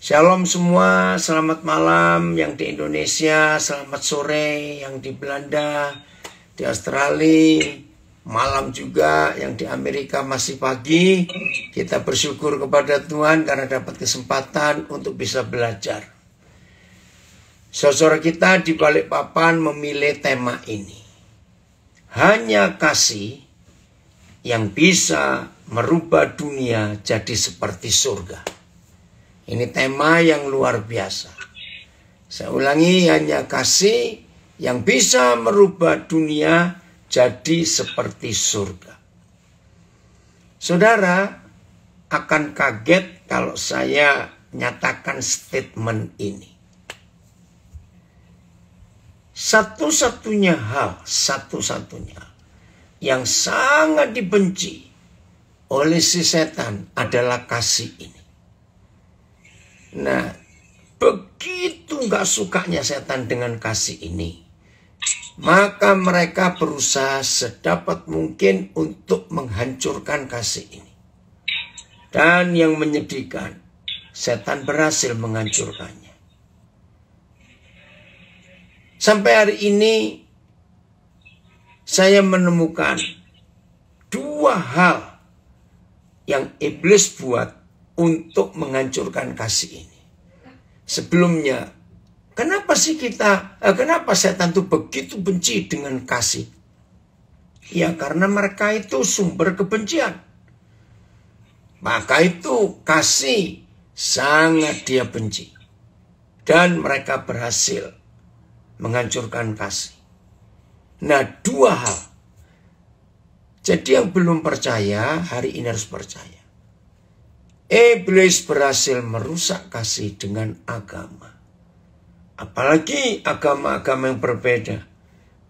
Shalom semua, selamat malam yang di Indonesia, selamat sore yang di Belanda, di Australia, malam juga yang di Amerika masih pagi. Kita bersyukur kepada Tuhan karena dapat kesempatan untuk bisa belajar. Saudara kita di Balikpapan memilih tema ini. Hanya kasih yang bisa merubah dunia jadi seperti surga. Ini tema yang luar biasa. Saya ulangi, hanya kasih yang bisa merubah dunia jadi seperti surga. Saudara akan kaget kalau saya nyatakan statement ini. Satu-satunya yang sangat dibenci oleh si setan adalah kasih ini. Nah, begitu gak sukanya setan dengan kasih ini, maka mereka berusaha sedapat mungkin untuk menghancurkan kasih ini. Dan yang menyedihkan, setan berhasil menghancurkannya. Sampai hari ini, saya menemukan dua hal yang iblis buat untuk menghancurkan kasih ini. Sebelumnya, kenapa setan itu begitu benci dengan kasih? Ya karena mereka itu sumber kebencian. Maka itu kasih sangat dia benci. Dan mereka berhasil menghancurkan kasih. Nah, dua hal. Jadi yang belum percaya, hari ini harus percaya. Iblis berhasil merusak kasih dengan agama. Apalagi agama-agama yang berbeda.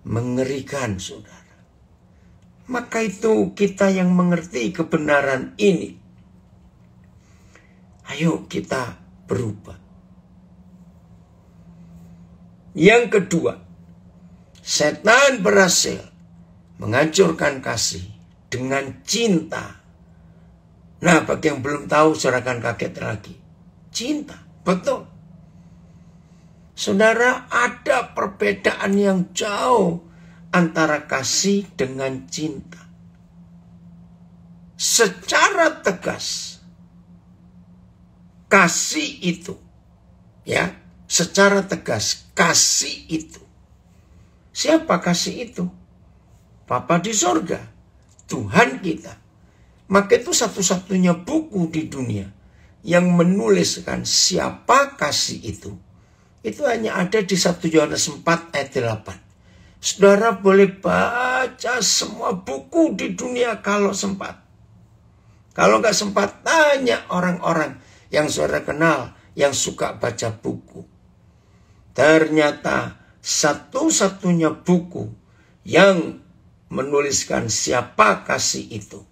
Mengerikan, saudara. Maka itu kita yang mengerti kebenaran ini. Ayo kita berubah. Yang kedua, setan berhasil menghancurkan kasih dengan cinta. Nah, bagi yang belum tahu, saudara akan kaget lagi. Cinta, betul. Saudara, ada perbedaan yang jauh antara kasih dengan cinta. Secara tegas, kasih itu, ya, secara tegas, kasih itu. Siapa kasih itu? Bapa di sorga, Tuhan kita. Maka itu satu-satunya buku di dunia yang menuliskan siapa kasih itu. Itu hanya ada di 1 Yohanes 4 ayat 8. Saudara boleh baca semua buku di dunia kalau sempat. Kalau nggak sempat, tanya orang-orang yang saudara kenal yang suka baca buku. Ternyata satu-satunya buku yang menuliskan siapa kasih itu,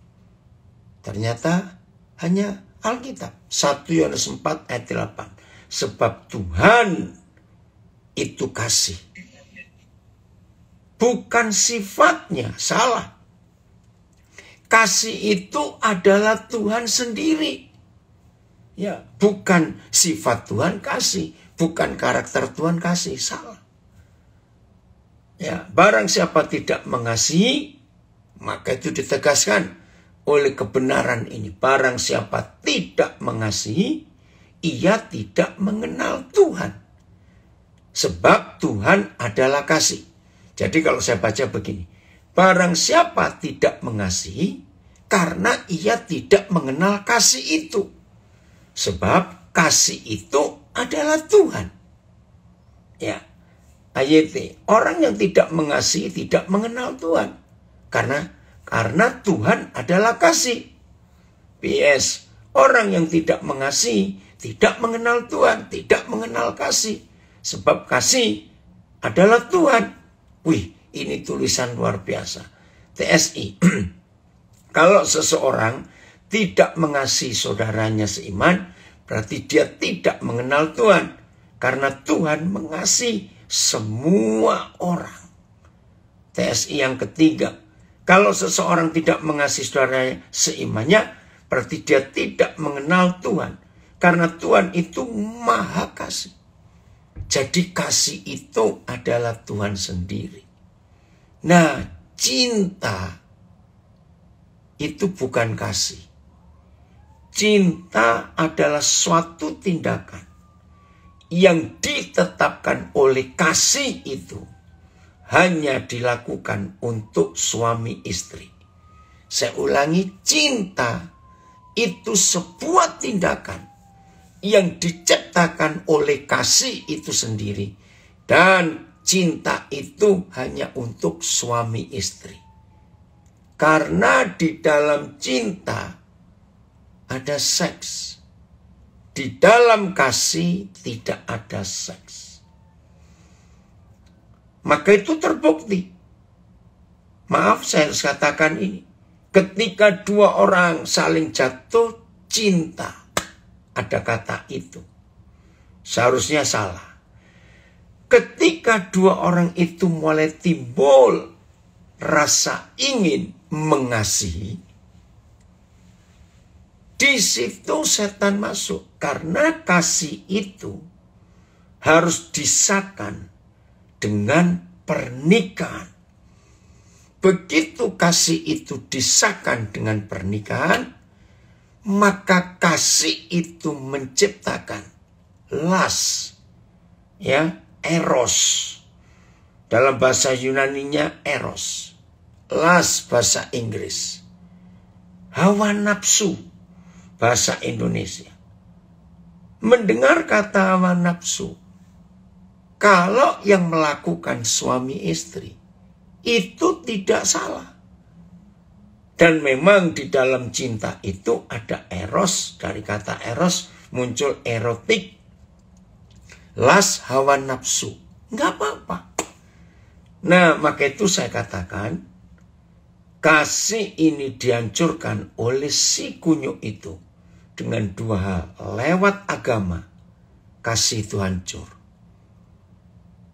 ternyata hanya Alkitab. 1 Yohanes 4 ayat 8. Sebab Tuhan itu kasih. Bukan sifatnya, salah. Kasih itu adalah Tuhan sendiri. Ya, bukan sifat Tuhan kasih. Bukan karakter Tuhan kasih, salah. Ya, barang siapa tidak mengasihi, maka itu ditegaskan oleh kebenaran ini. Barang siapa tidak mengasihi, ia tidak mengenal Tuhan. Sebab Tuhan adalah kasih. Jadi kalau saya baca begini. Barang siapa tidak mengasihi, karena ia tidak mengenal kasih itu. Sebab kasih itu adalah Tuhan. Ya. Ayat orang yang tidak mengasihi tidak mengenal Tuhan. Karena Tuhan adalah kasih. PS, orang yang tidak mengasihi tidak mengenal Tuhan, tidak mengenal kasih. Sebab kasih adalah Tuhan. Wih, ini tulisan luar biasa. TSI. Kalau seseorang tidak mengasihi saudaranya seiman, berarti dia tidak mengenal Tuhan. Karena Tuhan mengasihi semua orang. TSI yang ketiga. Kalau seseorang tidak mengasihi saudaranya seimannya, berarti dia tidak mengenal Tuhan. Karena Tuhan itu maha kasih. Jadi kasih itu adalah Tuhan sendiri. Nah, cinta itu bukan kasih. Cinta adalah suatu tindakan yang ditetapkan oleh kasih itu hanya dilakukan untuk suami istri. Saya ulangi, cinta itu sebuah tindakan yang diciptakan oleh kasih itu sendiri. Dan cinta itu hanya untuk suami istri. Karena di dalam cinta ada seks. Di dalam kasih tidak ada seks. Maka itu terbukti. Maaf saya harus katakan ini. Ketika dua orang saling jatuh cinta. Ada kata itu. Seharusnya salah. Ketika dua orang itu mulai timbul rasa ingin mengasihi, di situ setan masuk. Karena kasih itu harus disahkan dengan pernikahan. Begitu kasih itu disahkan dengan pernikahan, maka kasih itu menciptakan las, ya, eros. Dalam bahasa Yunaninya eros. Las bahasa Inggris. Hawa nafsu bahasa Indonesia. Mendengar kata hawa nafsu, kalau yang melakukan suami istri itu tidak salah. Dan memang di dalam cinta itu ada eros. Dari kata eros muncul erotik. Las, hawa nafsu. Nggak apa-apa. Nah, maka itu saya katakan, kasih ini dihancurkan oleh si kunyuk itu. Dengan dua hal. Lewat agama, kasih itu hancur.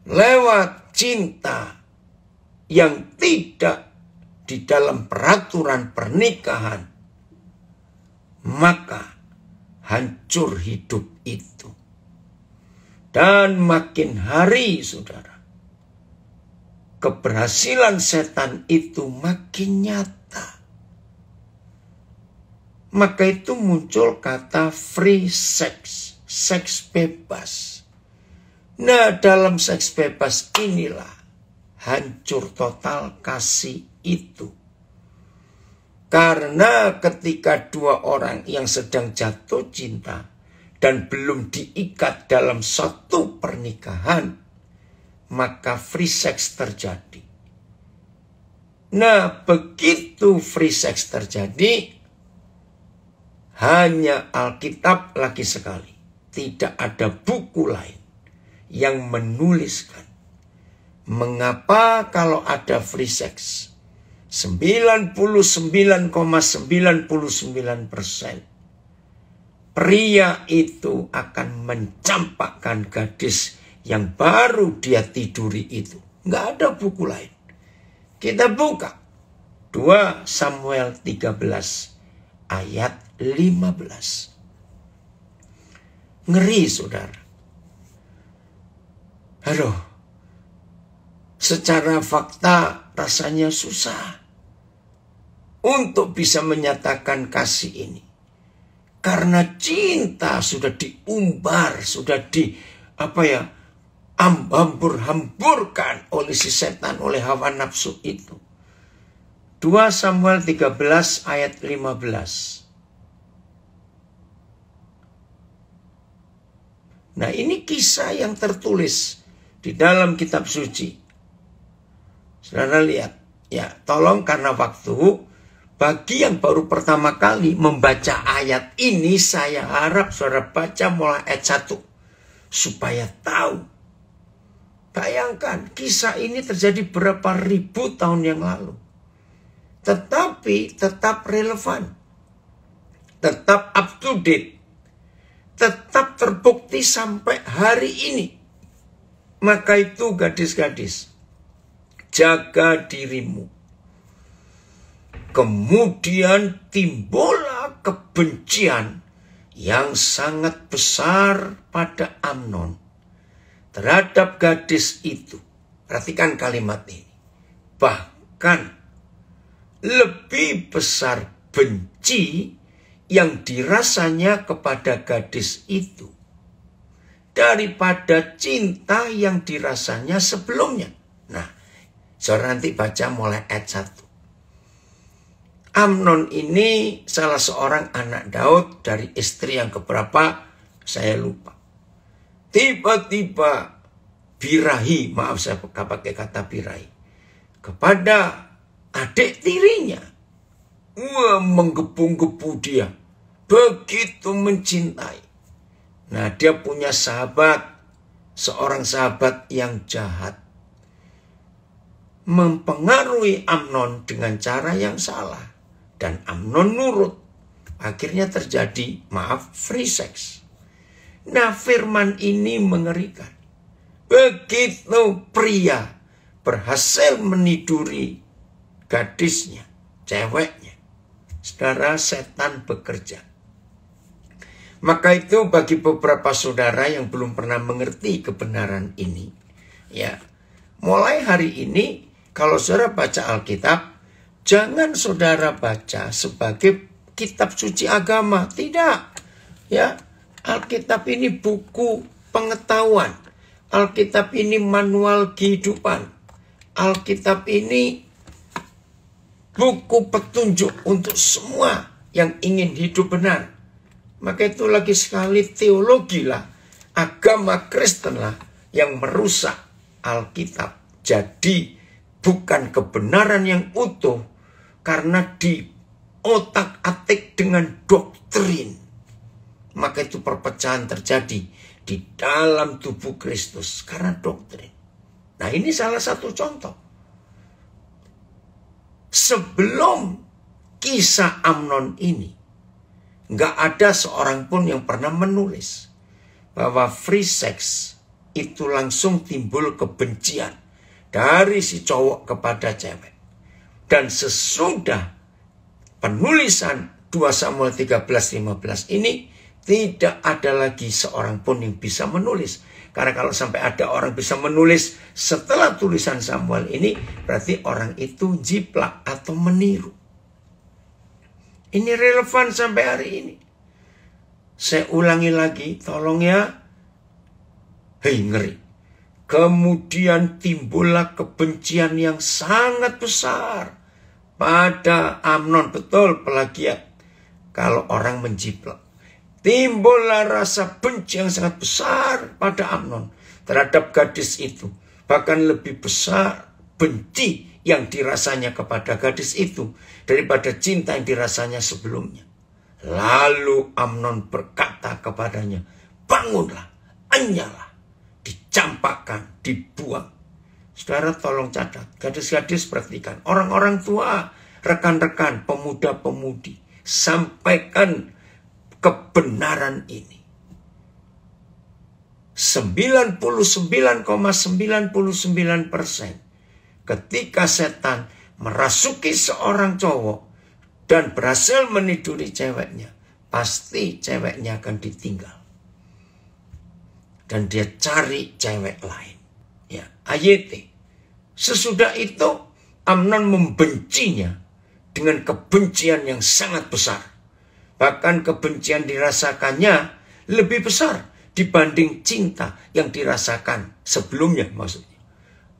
Lewat cinta yang tidak di dalam peraturan pernikahan, maka hancur hidup itu. Dan makin hari, saudara, keberhasilan setan itu makin nyata. Maka itu muncul kata free sex, seks bebas. Nah, dalam seks bebas inilah hancur total kasih itu. Karena ketika dua orang yang sedang jatuh cinta dan belum diikat dalam suatu pernikahan, maka free sex terjadi. Nah, begitu free sex terjadi, hanya Alkitab lagi sekali. Tidak ada buku lain yang menuliskan mengapa kalau ada free sex 99,99% pria itu akan mencampakkan gadis yang baru dia tiduri itu. Nggak ada buku lain. Kita buka 2 Samuel 13 ayat 15. Ngeri, saudara. Aduh, secara fakta rasanya susah untuk bisa menyatakan kasih ini. Karena cinta sudah diumbar, sudah hambur-hamburkan oleh si setan, oleh hawa nafsu itu. 2 Samuel 13 ayat 15. Nah, ini kisah yang tertulis di dalam kitab suci. Saudara lihat, ya tolong karena waktu, bagi yang baru pertama kali membaca ayat ini, saya harap saudara baca mulai ayat 1. Supaya tahu. Bayangkan, kisah ini terjadi berapa ribu tahun yang lalu. Tetapi tetap relevan. Tetap up to date. Tetap terbukti sampai hari ini. Maka itu gadis-gadis, jaga dirimu. Kemudian timbullah kebencian yang sangat besar pada Amnon terhadap gadis itu. Perhatikan kalimat ini. Bahkan lebih besar benci yang dirasanya kepada gadis itu daripada cinta yang dirasanya sebelumnya. Nah, saudara nanti baca mulai ayat 1. Amnon ini salah seorang anak Daud dari istri yang keberapa, saya lupa. Tiba-tiba birahi, maaf saya pakai kata birahi, kepada adik tirinya. Wah, menggebu-gebu dia. Begitu mencintai. Nah, dia punya sahabat. Seorang sahabat yang jahat. Mempengaruhi Amnon dengan cara yang salah. Dan Amnon nurut. Akhirnya terjadi, free sex. Nah, firman ini mengerikan. Begitu pria berhasil meniduri gadisnya, ceweknya, saudara, setan bekerja. Maka itu bagi beberapa saudara yang belum pernah mengerti kebenaran ini, ya, mulai hari ini kalau saudara baca Alkitab, jangan saudara baca sebagai kitab suci agama, tidak. Ya, Alkitab ini buku pengetahuan, Alkitab ini manual kehidupan, Alkitab ini buku petunjuk untuk semua yang ingin hidup benar. Maka itu lagi sekali teologi lah, agama Kristen lah yang merusak Alkitab. Jadi bukan kebenaran yang utuh karena di otak-atik dengan doktrin. Maka itu perpecahan terjadi di dalam tubuh Kristus karena doktrin. Nah, ini salah satu contoh. Sebelum kisah Amnon ini, nggak ada seorang pun yang pernah menulis bahwa free sex itu langsung timbul kebencian dari si cowok kepada cewek. Dan sesudah penulisan 2 Samuel 13:15 ini, tidak ada lagi seorang pun yang bisa menulis. Karena kalau sampai ada orang bisa menulis setelah tulisan Samuel ini, berarti orang itu jiplak atau meniru. Ini relevan sampai hari ini. Saya ulangi lagi, tolong ya. Hei, ngeri. Kemudian timbullah kebencian yang sangat besar pada Amnon. Betul, plagiat. Kalau orang menjiplak. Timbullah rasa benci yang sangat besar pada Amnon terhadap gadis itu. Bahkan lebih besar benci yang dirasanya kepada gadis itu daripada cinta yang dirasanya sebelumnya. Lalu Amnon berkata kepadanya, bangunlah, enyalah, dicampakkan, dibuang. Saudara tolong catat, gadis-gadis perhatikan, orang-orang tua, rekan-rekan, pemuda-pemudi, sampaikan kebenaran ini. 99,99% ketika setan merasuki seorang cowok dan berhasil meniduri ceweknya, pasti ceweknya akan ditinggal. Dan dia cari cewek lain. Ya, ayat. Sesudah itu Amnon membencinya dengan kebencian yang sangat besar. Bahkan kebencian dirasakannya lebih besar dibanding cinta yang dirasakan sebelumnya maksudnya.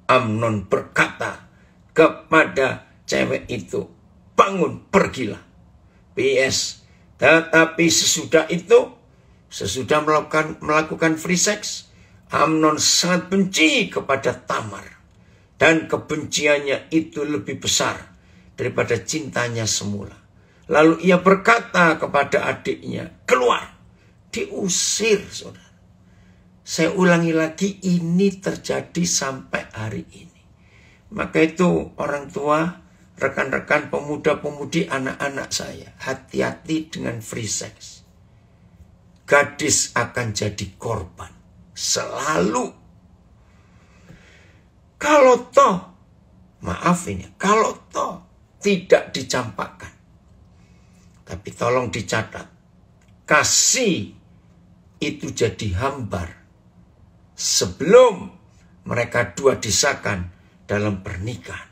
Amnon berkata kepada cewek itu, bangun, pergilah. PS. Tetapi sesudah itu, sesudah melakukan free sex, Amnon sangat benci kepada Tamar. Dan kebenciannya itu lebih besar daripada cintanya semula. Lalu ia berkata kepada adiknya, keluar, diusir, saudara. Saya ulangi lagi, ini terjadi sampai hari ini. Maka itu orang tua, rekan-rekan pemuda-pemudi, anak-anak saya, hati-hati dengan free sex. Gadis akan jadi korban, selalu. Kalau toh, maaf ini, kalau toh tidak dicampakkan. Tapi tolong dicatat, kasih itu jadi hambar sebelum mereka dua disahkan dalam pernikahan.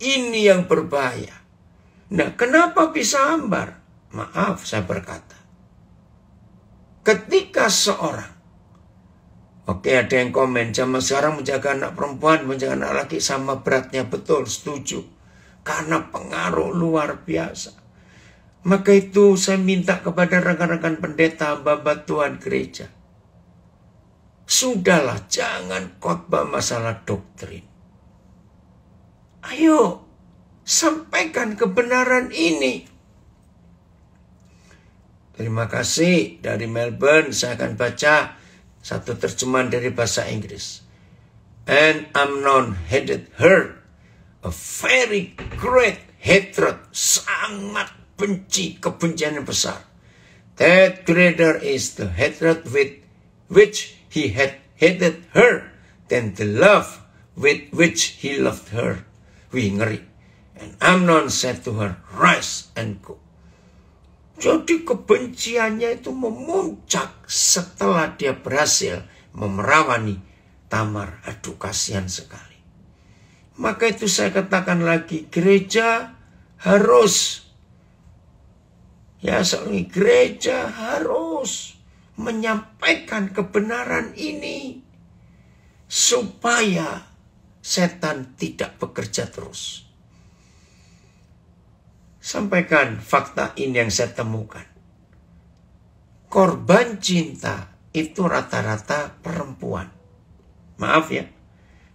Ini yang berbahaya. Nah, kenapa bisa hambar? Maaf, saya berkata. Ketika seorang, oke, ada yang komen, zaman sekarang menjaga anak perempuan, menjaga anak laki sama beratnya. Betul, setuju. Karena pengaruh luar biasa. Maka itu saya minta kepada rekan-rekan pendeta, hamba Tuhan gereja. Sudahlah, jangan khotbah masalah doktrin. Ayo, sampaikan kebenaran ini. Terima kasih dari Melbourne. Saya akan baca satu terjemahan dari bahasa Inggris. And Amnon hated her, a very great hatred, sangat benci, kebencian yang besar. That greater is the hatred with which he had hated her than the love with which he loved her. Wih, ngeri. And Amnon said to her, rise and go. Jadi kebenciannya itu memuncak setelah dia berhasil memerawani Tamar. Aduh, kasihan sekali. Maka itu saya katakan lagi, gereja harus, gereja harus menyampaikan kebenaran ini supaya setan tidak bekerja terus. Sampaikan fakta ini yang saya temukan. Korban cinta itu rata-rata perempuan. Maaf ya.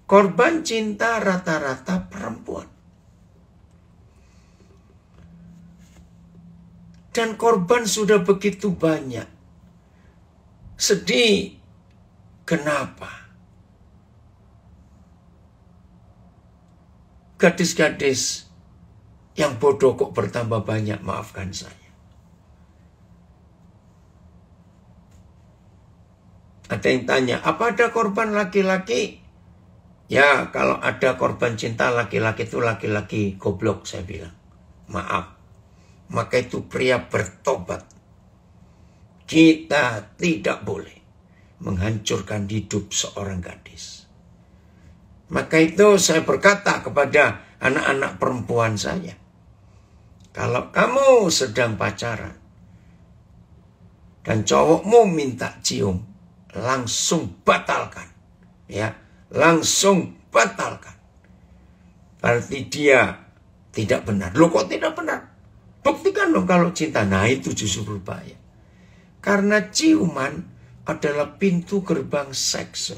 Korban cinta rata-rata perempuan. Dan korban sudah begitu banyak. Sedih. Kenapa? Gadis-gadis yang bodoh kok bertambah banyak, maafkan saya. Ada yang tanya, apa ada korban laki-laki? Ya, kalau ada korban cinta laki-laki itu laki-laki goblok, saya bilang. Maaf. Maka itu pria bertobat. Kita tidak boleh menghancurkan hidup seorang gadis. Maka itu saya berkata kepada anak-anak perempuan saya. Kalau kamu sedang pacaran dan cowokmu minta cium, langsung batalkan. Ya, langsung batalkan. Berarti dia tidak benar. Loh, kok tidak benar? Buktikan dong kalau cinta. Nah, itu justru berbahaya. Karena ciuman adalah pintu gerbang seks.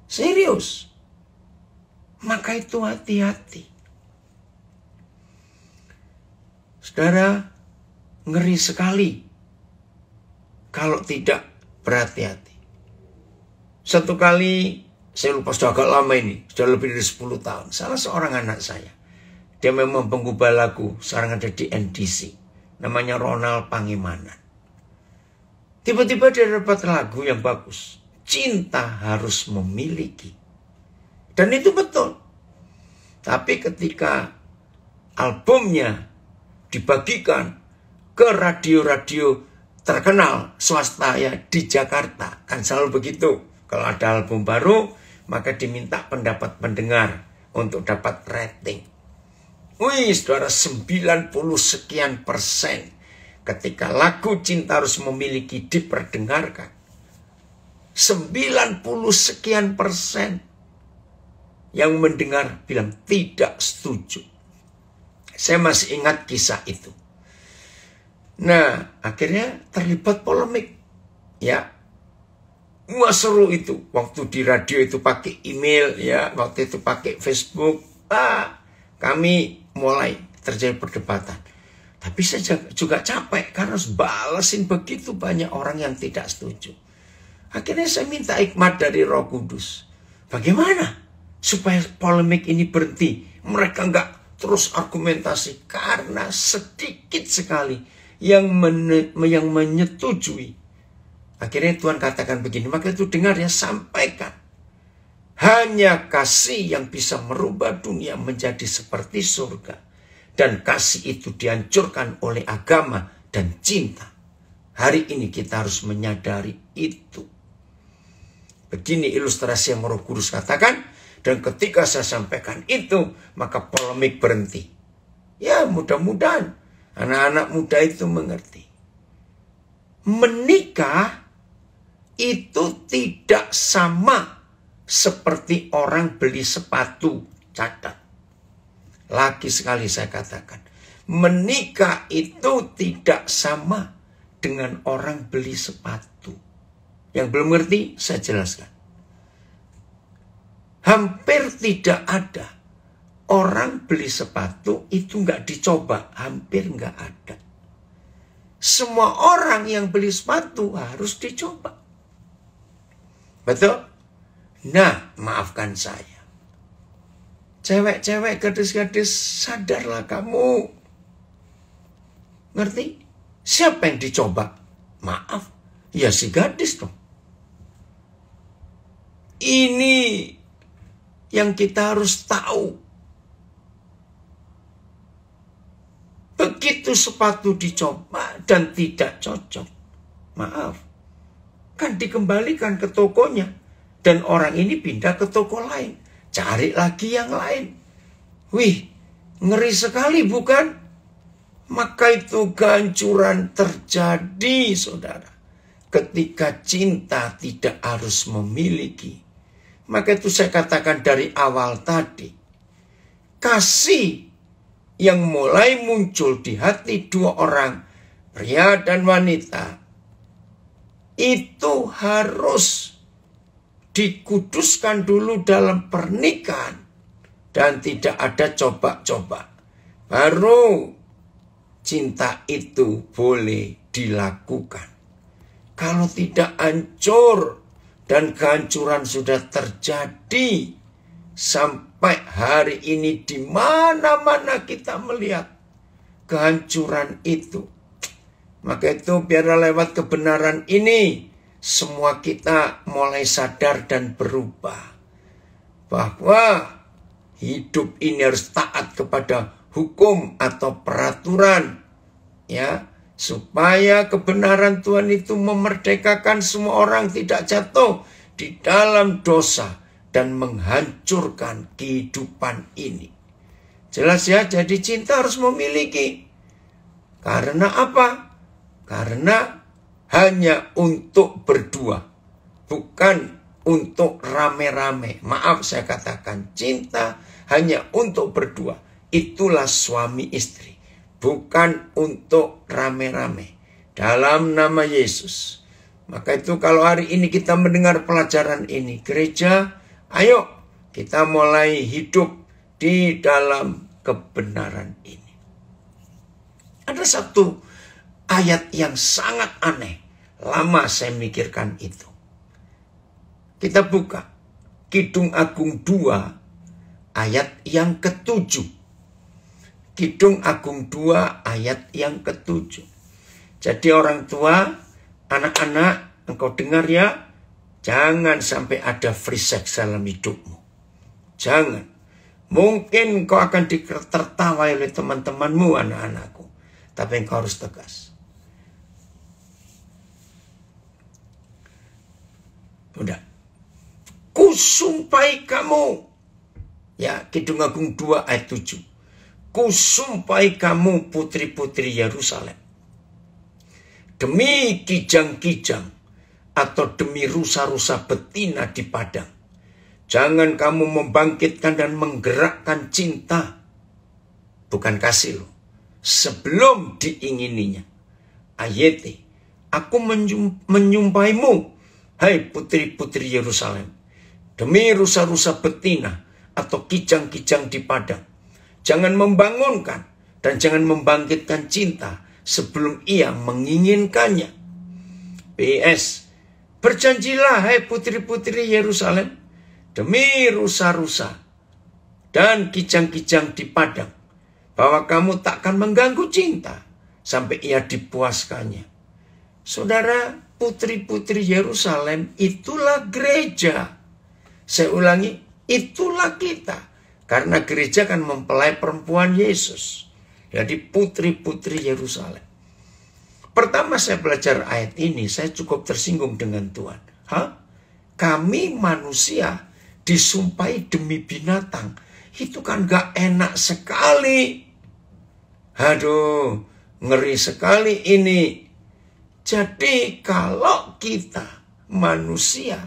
Serius. Maka itu hati-hati. Saudara, ngeri sekali kalau tidak berhati-hati. Satu kali, saya lupa sudah agak lama ini, sudah lebih dari 10 tahun. Salah seorang anak saya, dia memang penggubah lagu, sekarang ada di NDC. Namanya Ronald Pangemanan. Tiba-tiba dia dapat lagu yang bagus. Cinta harus memiliki. Dan itu betul. Tapi ketika albumnya dibagikan ke radio-radio terkenal swasta ya di Jakarta, kan selalu begitu. Kalau ada album baru, maka diminta pendapat pendengar untuk dapat rating. Wih, saudara, 90 sekian persen ketika lagu Cinta Harus Memiliki diperdengarkan. 90 sekian persen yang mendengar bilang tidak setuju. Saya masih ingat kisah itu. Nah, akhirnya terlibat polemik. Ya, wah seru itu. Waktu di radio itu pakai email, ya, waktu itu pakai Facebook. Kami mulai terjadi perdebatan. Tapi saya juga capek karena harus balasin begitu banyak orang yang tidak setuju. Akhirnya saya minta hikmat dari Roh Kudus. Bagaimana supaya polemik ini berhenti? Mereka enggak terus argumentasi karena sedikit sekali yang menyetujui. Akhirnya Tuhan katakan begini, maka itu dengar ya, sampaikan. Hanya kasih yang bisa merubah dunia menjadi seperti surga. Dan kasih itu dihancurkan oleh agama dan cinta. Hari ini kita harus menyadari itu. Begini ilustrasi yang Roh Kudus katakan. Dan ketika saya sampaikan itu, maka polemik berhenti. Ya, mudah-mudahan anak-anak muda itu mengerti. Menikah itu tidak sama seperti orang beli sepatu. Catat. Lagi sekali saya katakan. Menikah itu tidak sama dengan orang beli sepatu. Yang belum ngerti, saya jelaskan. Hampir tidak ada orang beli sepatu itu nggak dicoba. Hampir nggak ada. Semua orang yang beli sepatu harus dicoba. Betul? Nah, maafkan saya. Cewek-cewek, gadis-gadis, sadarlah kamu. Ngerti? Siapa yang dicoba? Maaf, ya si gadis dong. Ini yang kita harus tahu. Begitu sepatu dicoba dan tidak cocok, maaf, kan dikembalikan ke tokonya. Dan orang ini pindah ke toko lain. Cari lagi yang lain. Wih, ngeri sekali bukan? Maka itu kehancuran terjadi, saudara. Ketika cinta tidak harus memiliki. Maka itu saya katakan dari awal tadi. Kasih yang mulai muncul di hati dua orang, pria dan wanita, itu harus dikuduskan dulu dalam pernikahan. Dan tidak ada coba-coba. Baru cinta itu boleh dilakukan. Kalau tidak hancur. Dan kehancuran sudah terjadi sampai hari ini di mana-mana kita melihat kehancuran itu. Maka itu biarlah lewat kebenaran ini semua kita mulai sadar dan berubah. Bahwa hidup ini harus taat kepada hukum atau peraturan. Ya. Supaya kebenaran Tuhan itu memerdekakan semua orang tidak jatuh di dalam dosa dan menghancurkan kehidupan ini. Jelas ya, jadi cinta harus memiliki. Karena apa? Karena hanya untuk berdua, bukan untuk rame-rame. Maaf saya katakan, cinta hanya untuk berdua. Itulah suami istri. Bukan untuk rame-rame. Dalam nama Yesus. Maka itu kalau hari ini kita mendengar pelajaran ini. Gereja, ayo kita mulai hidup di dalam kebenaran ini. Ada satu ayat yang sangat aneh. Lama saya mikirkan itu. Kita buka. Kidung Agung 2 ayat yang ke-7. Kidung Agung 2 ayat yang ke-7. Jadi orang tua, anak-anak, engkau dengar ya, jangan sampai ada free sex dalam hidupmu. Jangan. Mungkin engkau akan ditertawai oleh teman-temanmu, anak-anakku. Tapi engkau harus tegas. Udah. Kusumpai kamu. Ya, Kidung Agung 2 ayat 7. Kusumpai kamu putri-putri Yerusalem. Demi kijang-kijang atau demi rusa-rusa betina di padang. Jangan kamu membangkitkan dan menggerakkan cinta. Bukan kasih loh. Sebelum diingininya. Ayete, aku menyumpaimu, hai putri-putri Yerusalem. Demi rusa-rusa betina atau kijang-kijang di padang. Jangan membangunkan dan jangan membangkitkan cinta sebelum ia menginginkannya. PS, berjanjilah hai putri-putri Yerusalem demi rusa-rusa dan kijang-kijang di padang bahwa kamu takkan mengganggu cinta sampai ia dipuaskannya. Saudara, putri-putri Yerusalem itulah gereja. Saya ulangi, itulah kita. Karena gereja kan mempelai perempuan Yesus. Jadi putri-putri Yerusalem. Pertama saya belajar ayat ini, saya cukup tersinggung dengan Tuhan. Kami manusia disumpahi demi binatang. Itu kan gak enak sekali. Aduh, ngeri sekali ini. Jadi kalau kita manusia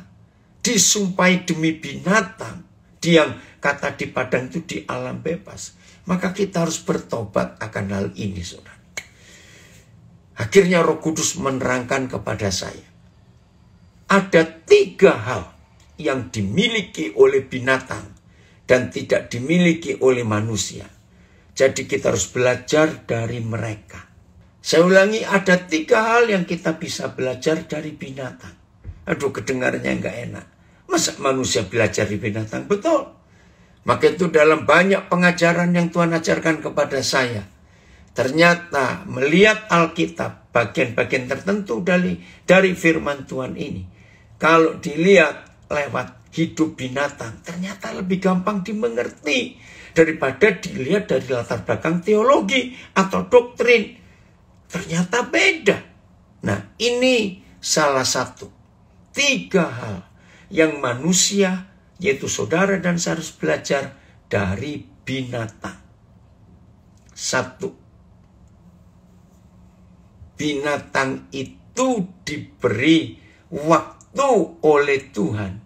disumpahi demi binatang, yang kata di Padang itu di alam bebas, maka kita harus bertobat akan hal ini, saudara. Akhirnya Roh Kudus menerangkan kepada saya, ada 3 hal yang dimiliki oleh binatang dan tidak dimiliki oleh manusia. Jadi kita harus belajar dari mereka. Saya ulangi, ada 3 hal yang kita bisa belajar dari binatang. Aduh, kedengarannya nggak enak. Masa manusia belajar dari binatang? Betul. Maka itu dalam banyak pengajaran yang Tuhan ajarkan kepada saya, ternyata melihat Alkitab, bagian-bagian tertentu dari firman Tuhan ini, kalau dilihat lewat hidup binatang, ternyata lebih gampang dimengerti daripada dilihat dari latar belakang teologi atau doktrin. Ternyata beda. Nah, ini salah satu 3 hal yang manusia, yaitu saudara dan saya, harus belajar dari binatang. 1. Binatang itu diberi waktu oleh Tuhan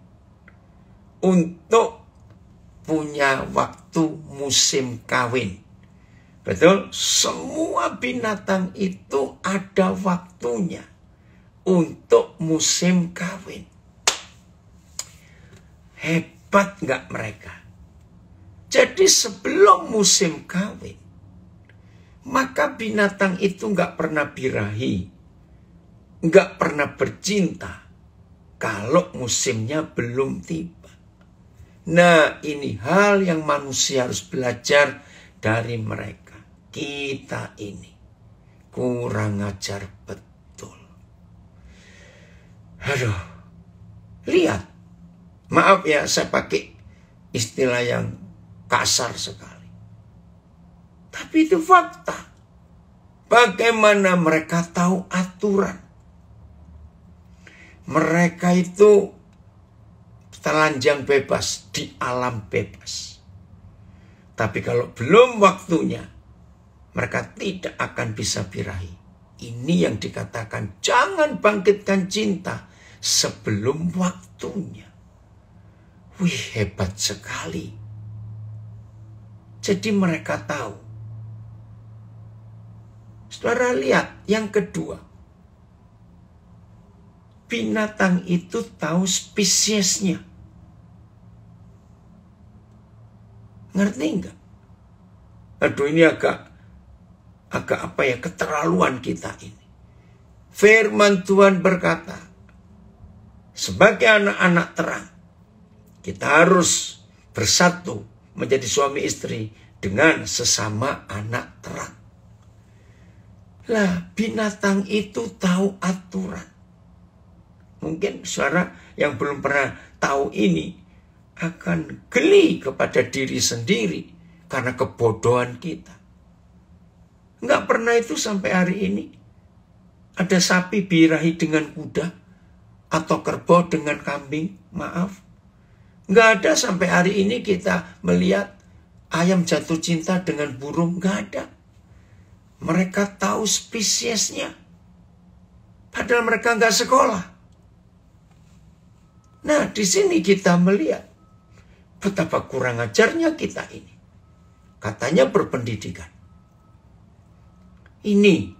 untuk punya waktu musim kawin. Betul? Semua binatang itu ada waktunya untuk musim kawin. Hebat nggak mereka? Jadi sebelum musim kawin, maka binatang itu nggak pernah birahi, nggak pernah bercinta kalau musimnya belum tiba. Nah, ini hal yang manusia harus belajar dari mereka. Kita ini kurang ajar betul. Aduh, lihat. Maaf ya, saya pakai istilah yang kasar sekali. Tapi itu fakta. Bagaimana mereka tahu aturan? Mereka itu telanjang bebas di alam bebas. Tapi kalau belum waktunya, mereka tidak akan bisa birahi. Ini yang dikatakan jangan bangkitkan cinta sebelum waktunya. Wih, hebat sekali. Jadi mereka tahu. Saudara lihat, yang kedua. Binatang itu tahu spesiesnya. Ngerti enggak? Aduh, ini agak apa ya, keterlaluan kita ini. Firman Tuhan berkata, sebagai anak-anak terang, kita harus bersatu menjadi suami istri dengan sesama anak terang. Lah, binatang itu tahu aturan. Mungkin saudara yang belum pernah tahu ini akan geli kepada diri sendiri karena kebodohan kita. Nggak pernah itu sampai hari ini. Ada sapi birahi dengan kuda atau kerbau dengan kambing. Maaf. Nggak ada sampai hari ini kita melihat ayam jatuh cinta dengan burung. Nggak ada. Mereka tahu spesiesnya. Padahal mereka nggak sekolah. Nah, di sini kita melihat betapa kurang ajarnya kita ini. Katanya berpendidikan. Ini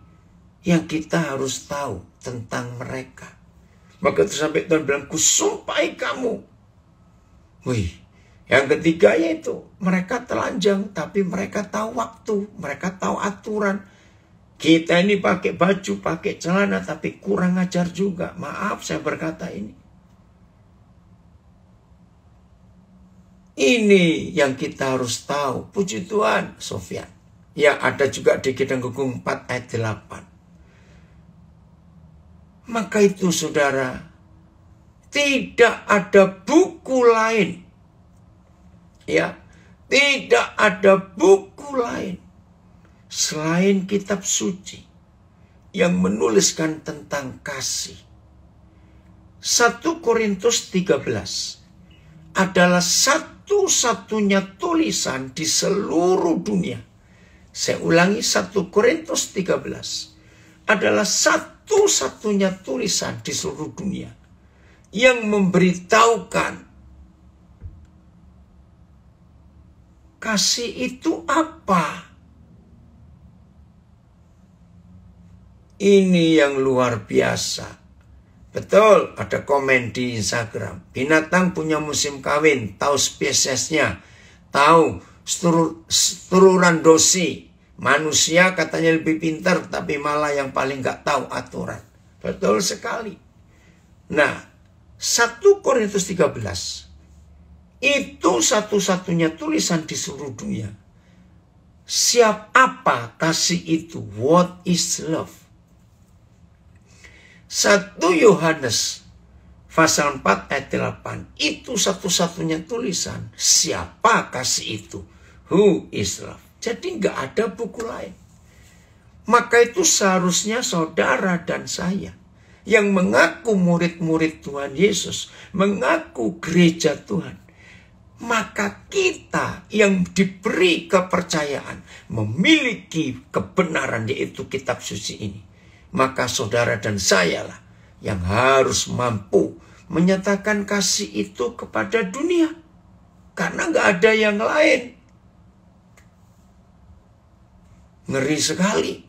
yang kita harus tahu tentang mereka. Maka itu sampai Tuhan bilang, kusumpahi kamu. Wih, yang ketiga yaitu mereka telanjang, tapi mereka tahu waktu, mereka tahu aturan. Kita ini pakai baju, pakai celana, tapi kurang ajar juga. Maaf saya berkata ini. Ini yang kita harus tahu. Puji Tuhan, Sofyan. Ya, ada juga di Kidang Agung 4 ayat 8. Maka itu saudara, tidak ada buku lain. Ya, tidak ada buku lain selain kitab suci yang menuliskan tentang kasih. 1 Korintus 13 adalah satu-satunya tulisan di seluruh dunia. Saya ulangi, 1 Korintus 13 adalah satu-satunya tulisan di seluruh dunia yang memberitahukan kasih itu apa. Ini yang luar biasa. Betul, ada komen di Instagram. Binatang punya musim kawin, tahu spesiesnya, tahu seluruhan dosi. Manusia katanya lebih pintar, tapi malah yang paling gak tahu aturan. Betul sekali. Nah, 1 Korintus 13 itu satu-satunya tulisan di seluruh dunia. Apa kasih itu? What is love? 1 Yohanes pasal 4 ayat 8 itu satu-satunya tulisan. Siapa kasih itu? Who is love? Jadi nggak ada buku lain. Maka itu seharusnya saudara dan saya yang mengaku murid-murid Tuhan Yesus, mengaku gereja Tuhan, maka kita yang diberi kepercayaan memiliki kebenaran, yaitu kitab suci ini. Maka saudara dan saya lah yang harus mampu menyatakan kasih itu kepada dunia. Karena nggak ada yang lain. Ngeri sekali.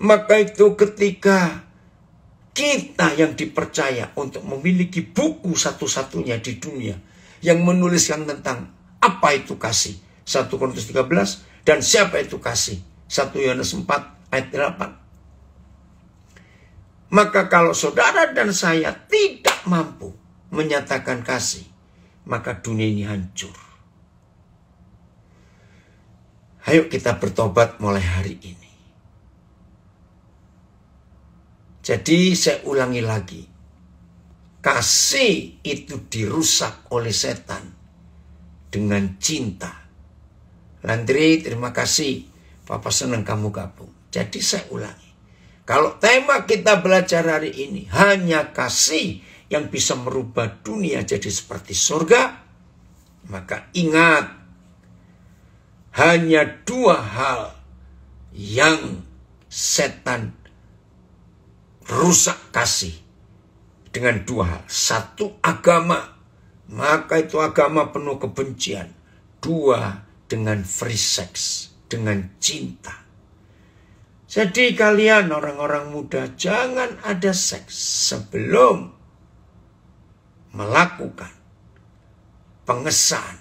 Maka itu ketika kita yang dipercaya untuk memiliki buku satu-satunya di dunia yang menuliskan tentang apa itu kasih. 1 Korintus 13 dan siapa itu kasih. 1 Yohanes 4 ayat 8. Maka kalau saudara dan saya tidak mampu menyatakan kasih, maka dunia ini hancur. Ayo kita bertobat mulai hari ini. Jadi saya ulangi lagi. Kasih itu dirusak oleh setan dengan cinta. Landry, terima kasih. Papa senang kamu gabung. Jadi saya ulangi. Kalau tema kita belajar hari ini hanya kasih yang bisa merubah dunia jadi seperti surga, maka ingat, hanya dua hal yang setan rusak kasih. Dengan dua hal. Satu, agama. Maka itu agama penuh kebencian. Dua, dengan free sex. Dengan cinta. Jadi kalian orang-orang muda jangan ada seks sebelum melakukan pengesahan.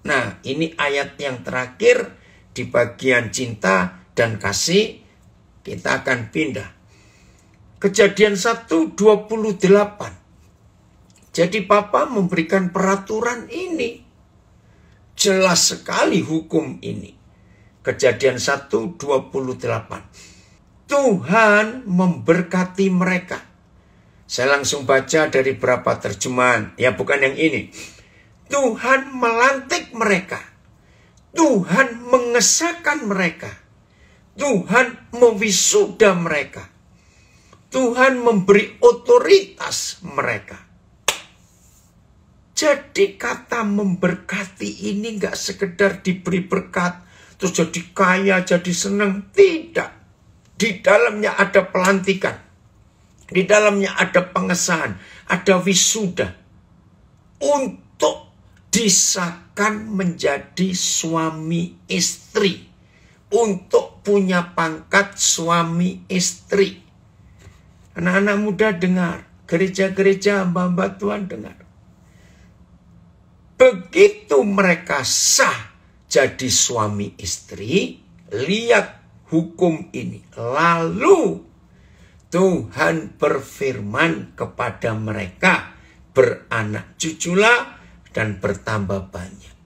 Nah, ini ayat yang terakhir di bagian cinta dan kasih. Kita akan pindah. Kejadian 1:28. Jadi Papa memberikan peraturan ini. Jelas sekali hukum ini. Kejadian 1:28. Tuhan memberkati mereka. Saya langsung baca dari beberapa terjemahan. Ya, bukan yang ini. Tuhan melantik mereka. Tuhan mengesahkan mereka. Tuhan mewisuda mereka. Tuhan memberi otoritas mereka. Jadi kata memberkati ini gak sekedar diberi berkat, terus jadi kaya, jadi senang. Tidak. Di dalamnya ada pelantikan. Di dalamnya ada pengesahan. Ada wisuda. Untuk disahkan menjadi suami istri. Untuk punya pangkat suami istri. Anak-anak muda dengar. Gereja-gereja hamba-hamba Tuhan dengar. Begitu mereka sah jadi suami istri, lihat hukum ini. Lalu Tuhan berfirman kepada mereka, beranak cuculah dan bertambah banyak.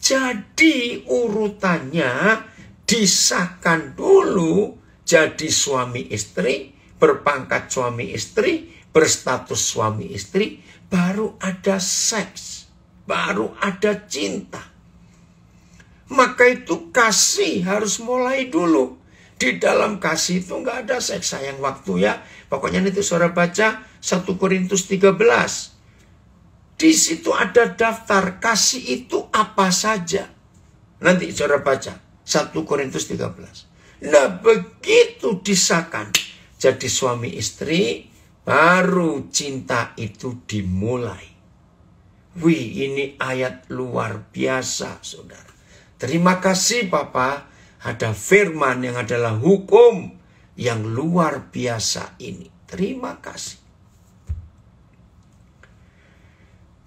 Jadi urutannya disahkan dulu jadi suami istri, berpangkat suami istri, berstatus suami istri, baru ada seks. Baru ada cinta. Maka itu kasih harus mulai dulu. Di dalam kasih itu nggak ada seks. Sayang waktu ya. Pokoknya nanti saudara baca 1 Korintus 13. Di situ ada daftar kasih itu apa saja. Nanti saudara baca 1 Korintus 13. Nah begitu disahkan jadi suami istri, baru cinta itu dimulai. Wih, ini ayat luar biasa, saudara. Terima kasih Bapak, ada firman yang adalah hukum yang luar biasa ini. Terima kasih.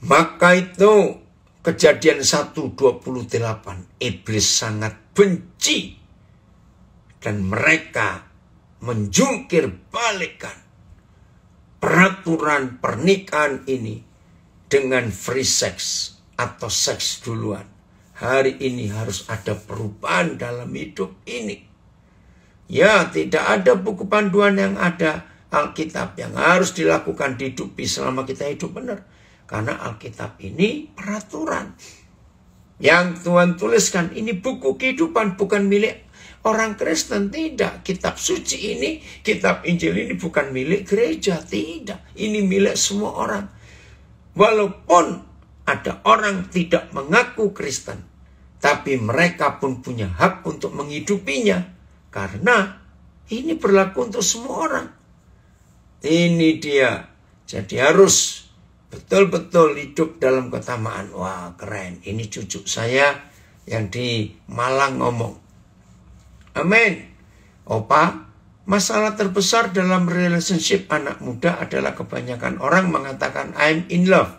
Maka itu Kejadian 1:28, iblis sangat benci dan mereka menjungkir balikan peraturan pernikahan ini dengan free sex atau seks duluan. Hari ini harus ada perubahan dalam hidup ini. Ya, tidak ada buku panduan yang ada, Alkitab yang harus dilakukan, dihidupi selama kita hidup benar. Karena Alkitab ini peraturan yang Tuhan tuliskan. Ini buku kehidupan, bukan milik orang Kristen. Tidak. Kitab suci ini, kitab Injil ini bukan milik gereja. Tidak. Ini milik semua orang. Walaupun ada orang tidak mengaku Kristen, tapi mereka pun punya hak untuk menghidupinya. Karena ini berlaku untuk semua orang. Ini dia. Jadi harus betul-betul hidup dalam keutamaan. Wah, keren. Ini cucu saya yang di Malang ngomong. Amin. Opa, masalah terbesar dalam relationship anak muda adalah kebanyakan orang mengatakan I'm in love.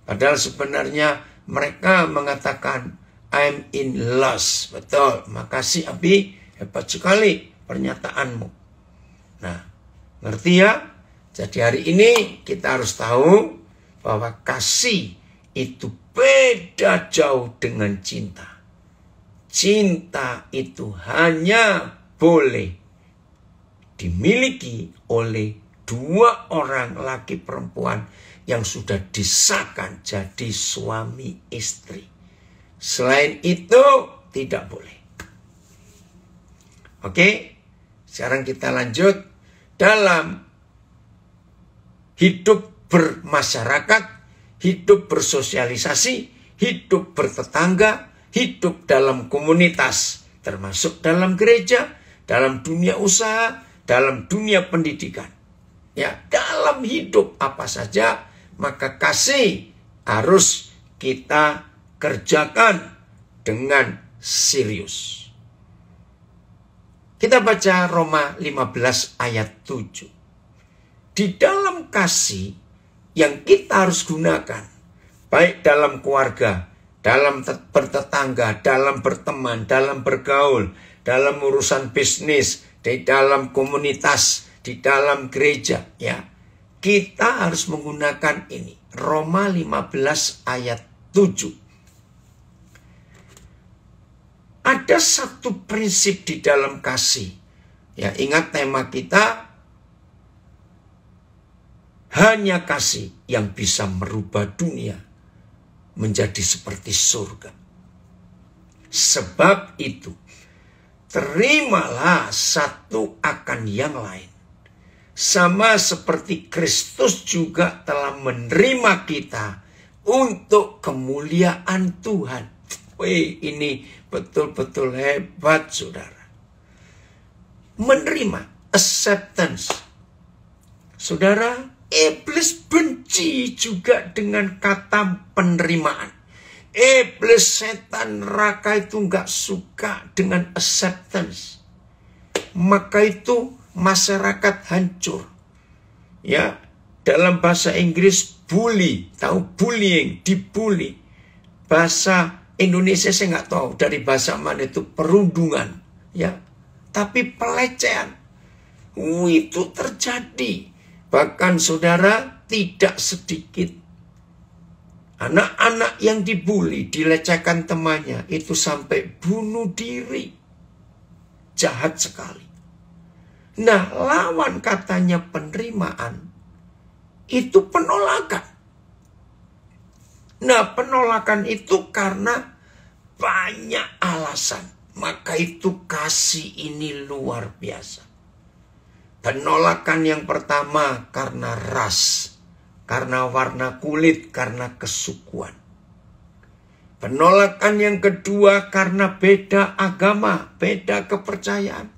Padahal sebenarnya mereka mengatakan I'm in lust. Betul. Makasih Abi. Hebat sekali pernyataanmu. Nah, ngerti ya? Jadi hari ini kita harus tahu bahwa kasih itu beda jauh dengan cinta. Cinta itu hanya boleh dimiliki oleh dua orang laki perempuan yang sudah disahkan jadi suami istri. Selain itu tidak boleh. Oke, sekarang kita lanjut dalam hidup bermasyarakat, hidup bersosialisasi, hidup bertetangga, hidup dalam komunitas, termasuk dalam gereja, dalam dunia usaha, dalam dunia pendidikan. Ya, dalam hidup apa saja, maka kasih harus kita kerjakan dengan serius. Kita baca Roma 15 ayat 7. Di dalam kasih yang kita harus gunakan, baik dalam keluarga, dalam bertetangga, dalam berteman, dalam bergaul, dalam urusan bisnis, di dalam komunitas, di dalam gereja, ya, kita harus menggunakan ini. Roma 15 ayat 7. Ada satu prinsip di dalam kasih. Ya, ingat tema kita, hanya kasih yang bisa merubah dunia menjadi seperti surga. Sebab itu, terimalah satu akan yang lain. Sama seperti Kristus juga telah menerima kita untuk kemuliaan Tuhan. Wih, ini betul-betul hebat, saudara. Menerima, acceptance. Saudara, iblis benci juga dengan kata penerimaan. Iblis, setan neraka itu nggak suka dengan acceptance. Maka itu masyarakat hancur. Ya, dalam bahasa Inggris bully, tahu bullying, dibully. Bahasa Indonesia saya nggak tahu dari bahasa mana itu, perundungan. Ya, tapi pelecehan. Itu terjadi. Bahkan saudara, tidak sedikit anak-anak yang dibully, dilecehkan temannya, itu sampai bunuh diri. Jahat sekali. Nah, lawan katanya penerimaan, itu penolakan. Nah, penolakan itu karena banyak alasan. maka itu kasih ini luar biasa. Penolakan yang pertama karena ras, karena warna kulit, karena kesukuan. Penolakan yang kedua karena beda agama, beda kepercayaan.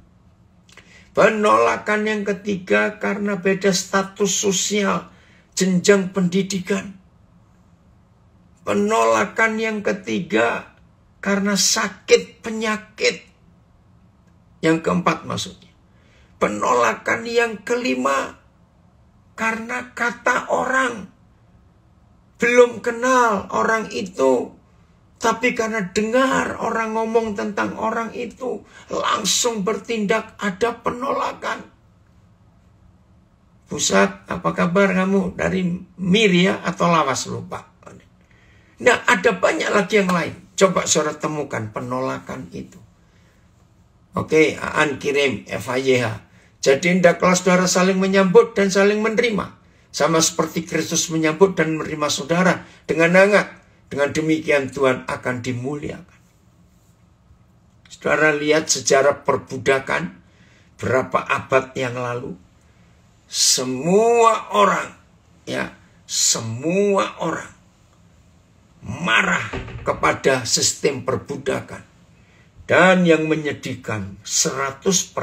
Penolakan yang ketiga karena beda status sosial, jenjang pendidikan. Penolakan yang ketiga karena sakit penyakit. Yang keempat maksudnya. Penolakan yang kelima karena kata orang. Belum kenal orang itu, tapi karena dengar orang ngomong tentang orang itu, langsung bertindak, ada penolakan. Pusat, apa kabar kamu? Dari Miria atau Lawas, lupa. Nah, ada banyak lagi yang lain. Coba saudara temukan penolakan itu. Oke, Aan kirim FHYH. Jadi hendaklah saudara saling menyambut dan saling menerima. Sama seperti Kristus menyambut dan menerima saudara dengan hangat. Dengan demikian Tuhan akan dimuliakan. Saudara lihat sejarah perbudakan berapa abad yang lalu. Semua orang marah kepada sistem perbudakan. Dan yang menyedihkan 100%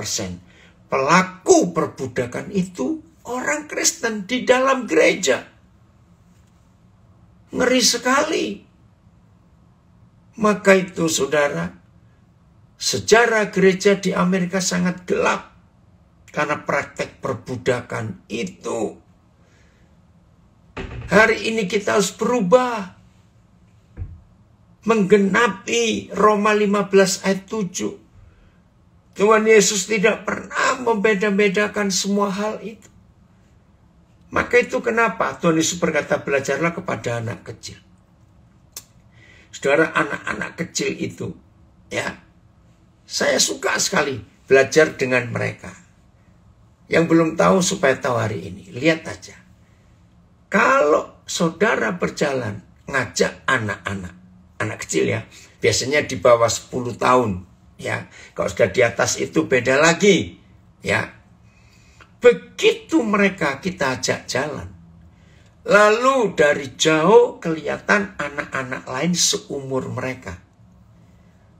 pelaku perbudakan itu orang Kristen di dalam gereja. Ngeri sekali. Maka itu saudara, sejarah gereja di Amerika sangat gelap. Karena praktek perbudakan itu. Hari ini kita harus berubah. Menggenapi Roma 15 ayat 7. Tuhan Yesus tidak pernah membeda-bedakan semua hal itu. Maka itu kenapa Tuhan Yesus berkata belajarlah kepada anak kecil. Saudara, anak-anak kecil itu, saya suka sekali belajar dengan mereka. Yang belum tahu supaya tahu hari ini, lihat aja. Kalau saudara berjalan ngajak anak kecil biasanya di bawah 10 tahun. Kalau sudah di atas itu beda lagi. Begitu mereka kita ajak jalan. Lalu dari jauh kelihatan anak-anak lain seumur mereka.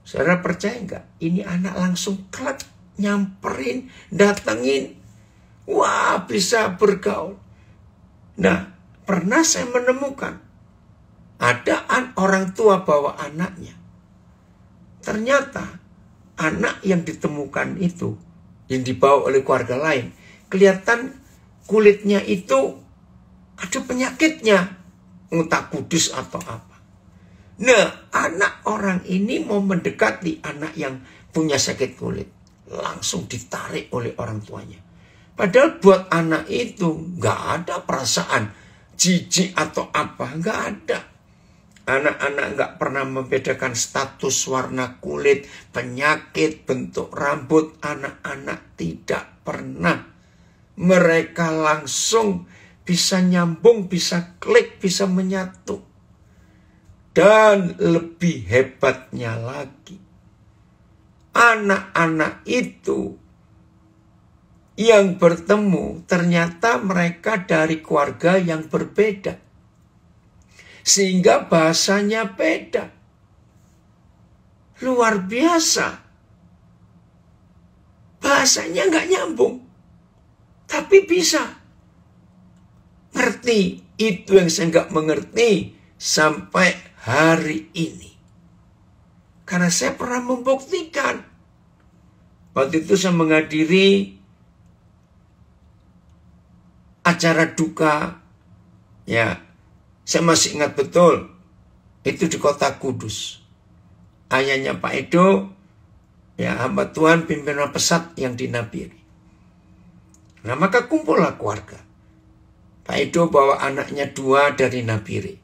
Saudara percaya enggak? Ini anak langsung klak, nyamperin, datengin. Wah, bisa bergaul. Nah, pernah saya menemukan. Ada orang tua bawa anaknya. Ternyata anak yang ditemukan itu, yang dibawa oleh keluarga lain, kelihatan kulitnya itu ada penyakitnya. Entah kudus atau apa. Nah, anak orang ini mau mendekati anak yang punya sakit kulit. Langsung ditarik oleh orang tuanya. Padahal buat anak itu nggak ada perasaan jijik atau apa. Nggak ada. Anak-anak nggak pernah membedakan status warna kulit, penyakit, bentuk rambut. Anak-anak tidak pernah. Mereka langsung bisa nyambung, bisa klik, bisa menyatu. Dan lebih hebatnya lagi, anak-anak itu yang bertemu ternyata mereka dari keluarga yang berbeda. Sehingga bahasanya beda. Luar biasa. Bahasanya nggak nyambung. Tapi bisa. Ngerti. Itu yang saya nggak mengerti sampai hari ini. Karena saya pernah membuktikan. Waktu itu saya menghadiri acara duka. Saya masih ingat betul. Itu di kota Kudus. Ayahnya Pak Edo, hamba Tuhan pimpinan pesat yang di Nabiri. Nah, maka kumpullah keluarga. Pak Edo bawa anaknya 2 dari Nabiri.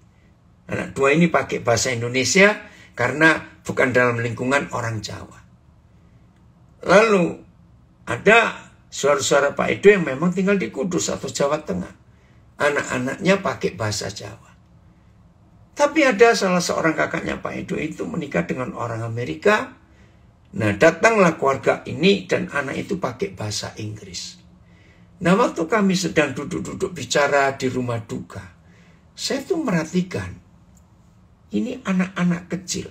Anak 2 ini pakai bahasa Indonesia karena bukan dalam lingkungan orang Jawa. Lalu ada saudara-saudara Pak Edo yang memang tinggal di Kudus atau Jawa Tengah. Anak-anaknya pakai bahasa Jawa. Tapi ada salah seorang kakaknya Pak Edo itu menikah dengan orang Amerika. Nah, datanglah keluarga ini dan anak itu pakai bahasa Inggris. Nah, waktu kami sedang duduk-duduk bicara di rumah duka, saya tuh merhatikan, ini anak-anak kecil.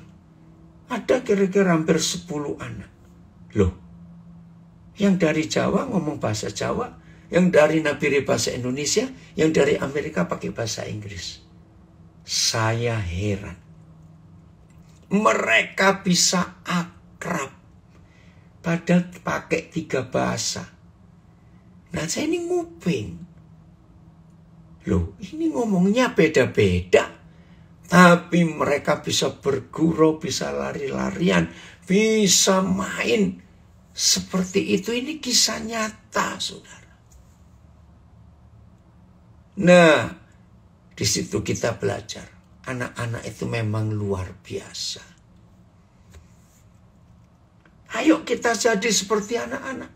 Ada kira-kira hampir 10 anak. Loh, yang dari Jawa ngomong bahasa Jawa, yang dari Nabire bahasa Indonesia, yang dari Amerika pakai bahasa Inggris. Saya heran. Mereka bisa akrab, padahal pakai 3 bahasa. Nah, saya ini nguping. Loh, ini ngomongnya beda-beda. Tapi mereka bisa bergurau, bisa lari-larian, bisa main. Seperti itu, ini kisah nyata, saudara. Nah, di situ kita belajar. Anak-anak itu memang luar biasa. Ayo kita jadi seperti anak-anak.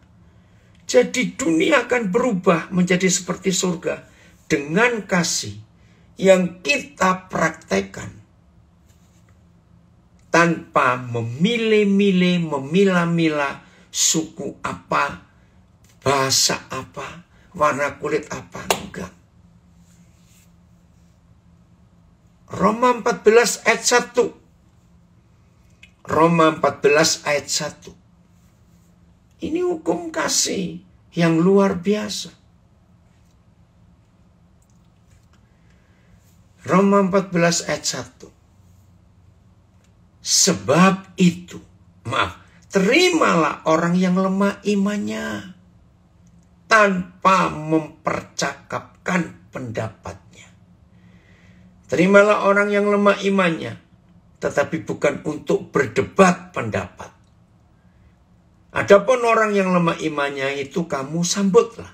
Jadi dunia akan berubah menjadi seperti surga dengan kasih yang kita praktekkan tanpa memilih-milih, memilah-milah suku apa, bahasa apa, warna kulit apa, enggak. Roma 14 ayat 1. Roma 14 ayat 1. Ini hukum kasih yang luar biasa. Roma 14 ayat 1. Sebab itu, terimalah orang yang lemah imannya tanpa mempercakapkan pendapatnya. Terimalah orang yang lemah imannya, tetapi bukan untuk berdebat pendapat. Adapun orang yang lemah imannya itu kamu sambutlah.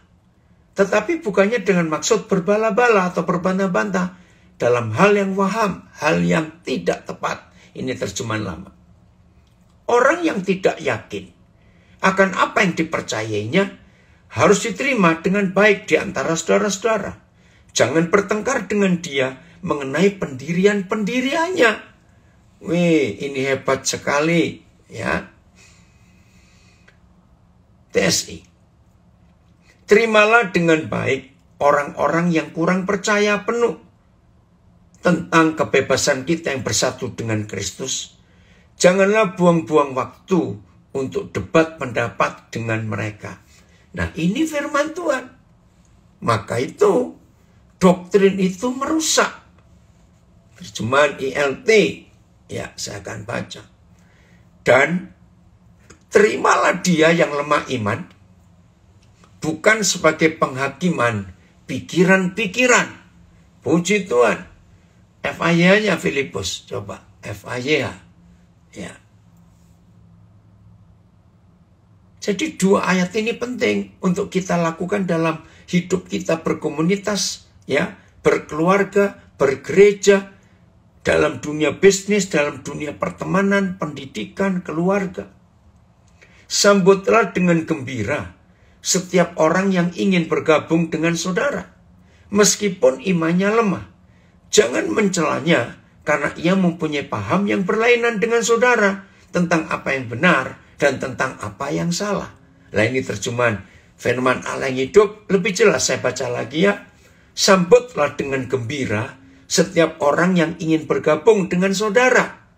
Tetapi bukannya dengan maksud berbala-bala atau berbantah-bantah dalam hal yang waham, hal yang tidak tepat. Ini terjemahan lama. Orang yang tidak yakin akan apa yang dipercayainya harus diterima dengan baik di antara saudara-saudara. Jangan bertengkar dengan dia mengenai pendirian-pendiriannya. Wih, ini hebat sekali, ya. TSI. Terimalah dengan baik orang-orang yang kurang percaya penuh tentang kebebasan kita yang bersatu dengan Kristus. Janganlah buang-buang waktu untuk debat pendapat dengan mereka. Nah, ini firman Tuhan. Maka itu, doktrin itu merusak. Terjemahan ILT, ya saya akan baca. Dan terimalah dia yang lemah iman, bukan sebagai penghakiman pikiran-pikiran. Puji Tuhan. FIY-nya Filipus, coba FIY, ya. Jadi 2 ayat ini penting untuk kita lakukan dalam hidup kita berkomunitas, ya, berkeluarga, bergereja, dalam dunia bisnis, dalam dunia pertemanan, pendidikan, keluarga. Sambutlah dengan gembira setiap orang yang ingin bergabung dengan saudara, meskipun imannya lemah. Jangan mencelanya karena ia mempunyai paham yang berlainan dengan saudara tentang apa yang benar dan tentang apa yang salah. Nah, ini terjemahan firman Allah yang hidup. Lebih jelas saya baca lagi, ya. Sambutlah dengan gembira setiap orang yang ingin bergabung dengan saudara,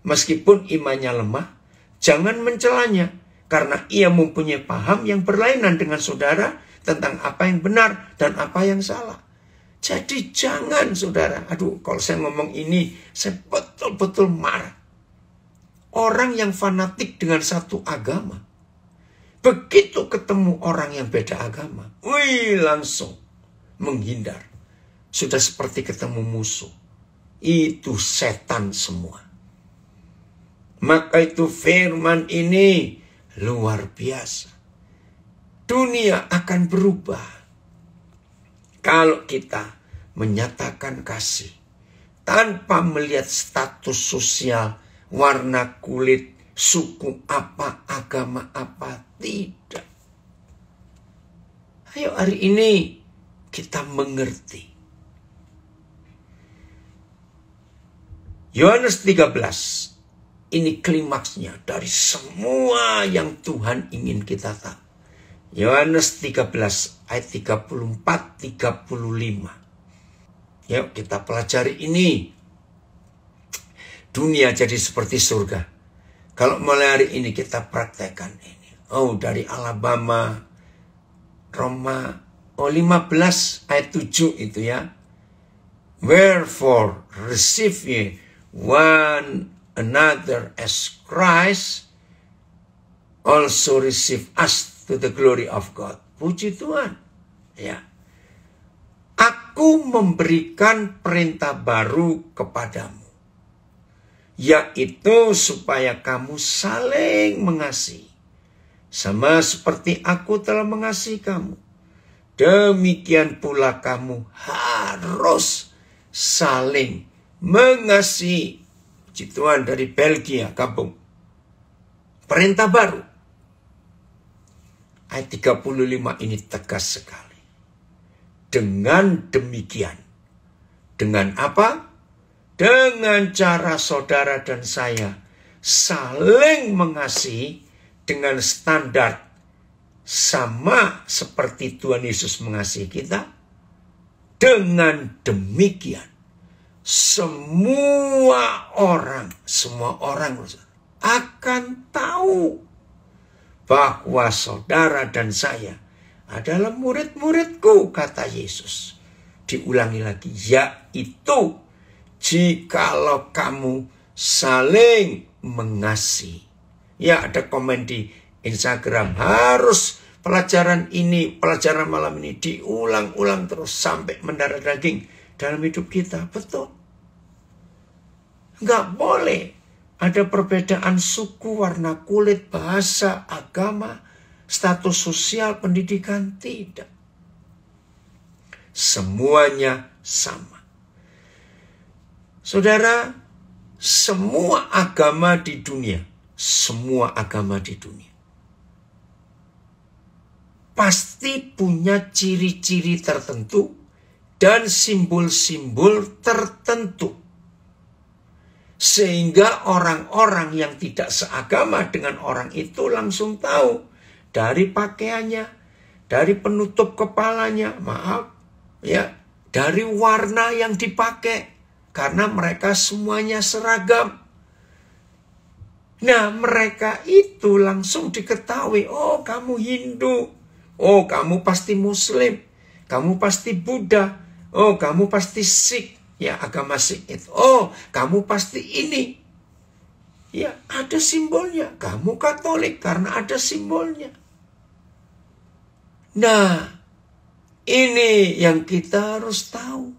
meskipun imannya lemah. Jangan mencelanya karena ia mempunyai paham yang berlainan dengan saudara tentang apa yang benar dan apa yang salah. Jadi jangan, saudara. Aduh, kalau saya ngomong ini, saya betul-betul marah. Orang yang fanatik dengan satu agama, begitu ketemu orang yang beda agama, langsung menghindar. Sudah seperti ketemu musuh. Itu setan semua. Maka itu firman ini luar biasa. Dunia akan berubah kalau kita menyatakan kasih tanpa melihat status sosial, warna kulit, suku apa, agama apa, tidak. Ayo hari ini kita mengerti. Yohanes 13 ini klimaksnya dari semua yang Tuhan ingin kita tahu. Yohanes 13 ayat 34-35. Yuk kita pelajari ini. Dunia jadi seperti surga. Kalau mulai hari ini kita praktekkan ini. Oh, dari Alabama, Roma 15 ayat 7 itu ya. Wherefore receive ye one another as Christ also receive us to the glory of God. Puji Tuhan. Ya. Aku memberikan perintah baru kepadamu, yaitu supaya kamu saling mengasihi. Sama seperti aku telah mengasihi kamu, demikian pula kamu harus saling mengasihi. Puji Tuhan, dari Belgia gabung. Perintah baru. Ayat 35 ini tegas sekali. Dengan demikian. Dengan apa? Dengan cara saudara dan saya saling mengasihi dengan standar sama seperti Tuhan Yesus mengasihi kita. Dengan demikian semua orang akan tahu bahwa saudara dan saya adalah murid-muridku, kata Yesus. Diulangi lagi, yaitu jikalau kamu saling mengasihi. Ya, ada komen di Instagram, harus pelajaran malam ini diulang-ulang terus sampai mendarah daging dalam hidup kita. Betul. Nggak boleh ada perbedaan suku, warna kulit, bahasa, agama, status sosial, pendidikan. Tidak. Semuanya sama. Saudara, semua agama di dunia pasti punya ciri-ciri tertentu dan simbol-simbol tertentu. Sehingga orang-orang yang tidak seagama dengan orang itu langsung tahu dari pakaiannya, dari penutup kepalanya, dari warna yang dipakai, karena mereka semuanya seragam. Nah, mereka itu langsung diketahui, oh kamu Hindu, oh kamu pasti Muslim, kamu pasti Buddha, oh kamu pasti Sikh. Ya, agama Sikh itu. Oh, kamu pasti ini. Ya, ada simbolnya. Kamu Katolik karena ada simbolnya. Nah, ini yang kita harus tahu.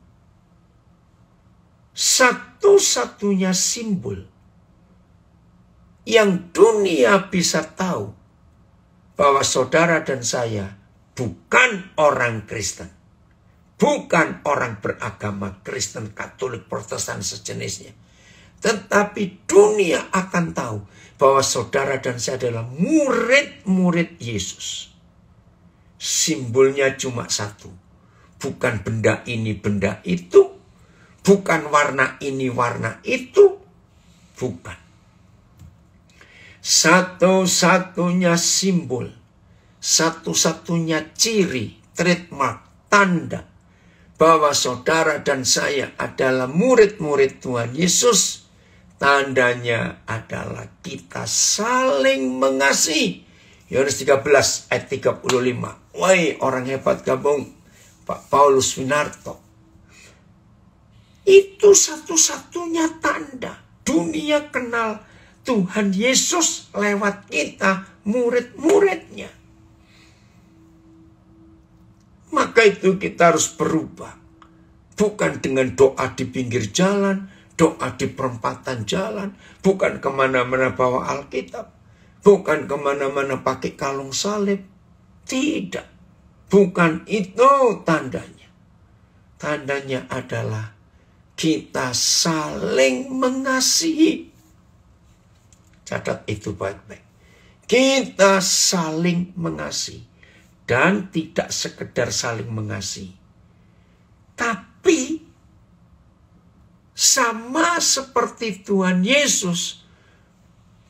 Satu-satunya simbol yang dunia bisa tahu bahwa saudara dan saya bukan orang Kristen. Bukan orang beragama Kristen, Katolik, Protestan, sejenisnya. Tetapi dunia akan tahu bahwa saudara dan saya adalah murid-murid Yesus. Simbolnya cuma satu. Bukan benda ini, benda itu. Bukan warna ini, warna itu. Bukan. Satu-satunya simbol. Satu-satunya ciri, trademark, tanda bahwa saudara dan saya adalah murid-murid Tuhan Yesus. Tandanya adalah kita saling mengasihi. Yohanes 13 ayat 35. Woi, orang hebat gabung. Pak Paulus Winarto. Itu satu-satunya tanda. Dunia kenal Tuhan Yesus lewat kita, murid-muridnya. Maka itu kita harus berubah. Bukan dengan doa di pinggir jalan, doa di perempatan jalan, bukan kemana-mana bawa Alkitab, bukan kemana-mana pakai kalung salib. Tidak. Bukan itu tandanya. Tandanya adalah kita saling mengasihi. Catat itu baik-baik. Kita saling mengasihi. Dan tidak sekedar saling mengasihi. Tapi sama seperti Tuhan Yesus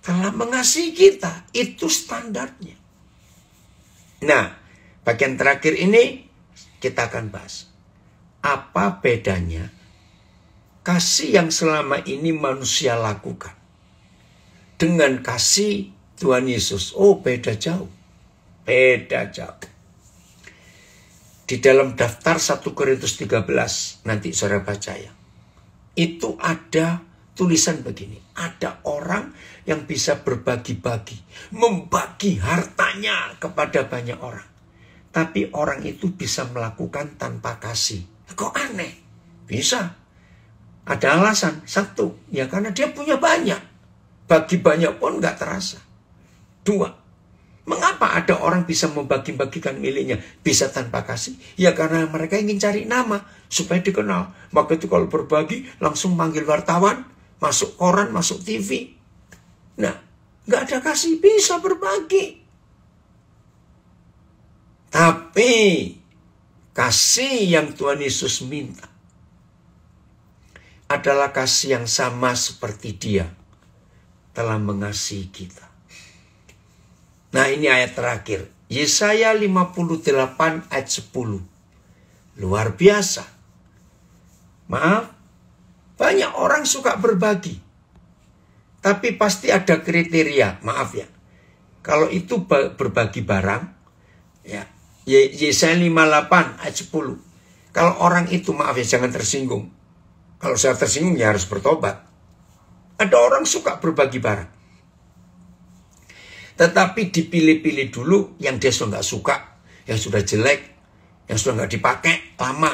telah mengasihi kita. Itu standarnya. Nah, bagian terakhir ini kita akan bahas. Apa bedanya kasih yang selama ini manusia lakukan dengan kasih Tuhan Yesus? Oh, beda jauh. Beda jauh. Di dalam daftar 1 Korintus 13, nanti saudara baca ya. Itu ada tulisan begini. Ada orang yang bisa berbagi-bagi. Membagi hartanya kepada banyak orang. Tapi orang itu bisa melakukan tanpa kasih. Kok aneh? Bisa. Ada alasan. Satu, ya karena dia punya banyak. Bagi banyak pun gak terasa. Dua, mengapa ada orang bisa membagi-bagikan miliknya bisa tanpa kasih? Ya karena mereka ingin cari nama supaya dikenal. Maka itu kalau berbagi langsung manggil wartawan, masuk koran, masuk TV. Nah, gak ada kasih bisa berbagi. Tapi kasih yang Tuhan Yesus minta adalah kasih yang sama seperti Dia telah mengasihi kita. Nah, ini ayat terakhir. Yesaya 58 ayat 10. Luar biasa. Maaf, banyak orang suka berbagi. Tapi pasti ada kriteria. Maaf ya. Kalau itu berbagi barang, ya, Yesaya 58 ayat 10. Kalau orang itu, maaf ya, jangan tersinggung. Kalau saya tersinggung ya harus bertobat. Ada orang suka berbagi barang. Tetapi dipilih-pilih dulu yang dia sudah nggak suka, yang sudah jelek, yang sudah nggak dipakai lama,